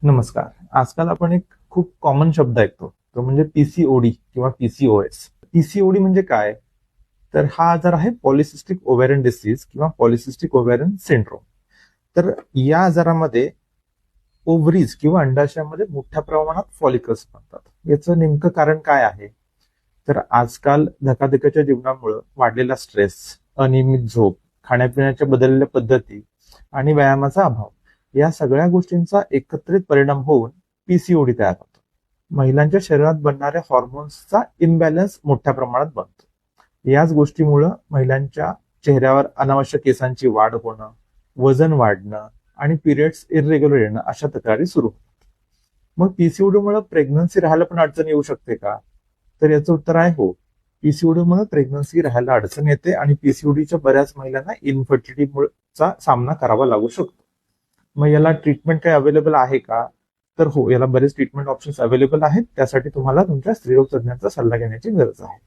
नमस्कार. आजकाल आपण एक खूप कॉमन शब्द ऐकतो, तो म्हणजे पीसीओडी किंवा पीसीओएस. पीसीओडी म्हणजे काय? तर हा आजार आहे पॉलिसिस्टिक ओव्हॅरियन डिसीज किंवा पॉलिसिस्टिक ओव्हॅरियन सिंड्रोम. तर या आजारामध्ये ओव्हरीज किंवा अंडाशयामध्ये मोठ्या प्रमाणात फॉलिकल्स बनतात. याचं नेमकं कारण काय आहे? तर आजकाल धकाधकीच्या जीवनामुळे वाढलेला स्ट्रेस, अनियमित झोप, खाण्यापिण्याच्या बदललेल्या पद्धती आणि व्यायामाचा अभाव या सगळ्या गोष्टींचा एकत्रित परिणाम होऊन पीसीओडी तयार होतो. महिलांच्या शरीरात बनणाऱ्या हॉर्मोन्सचा इम्बॅलन्स मोठ्या प्रमाणात बनतो. याच गोष्टीमुळे महिलांच्या चेहऱ्यावर अनावश्यक केसांची वाढ होणं, वजन वाढणं आणि पिरियड्स इरेग्युलर येणं अशा तक्रारी सुरू होतात. मग पीसीओडीमुळे प्रेग्नन्सी राहायला पण अडचण येऊ शकते का? तर याचं उत्तर आहे हो. पीसीओडीमुळे प्रेग्नन्सी राहायला अडचण येते आणि पीसीओडीच्या बऱ्याच महिलांना इन्फर्टिलिटीचा सामना करावा लागू शकतो. मग याला ट्रीटमेंट काही अवेलेबल आहे का? तर हो, याला बरेच ट्रीटमेंट ऑप्शन्स अवेलेबल आहेत. त्यासाठी तुम्हाला तुमच्या स्त्रीरोग तज्ञांचा सल्ला घेण्याची गरज आहे.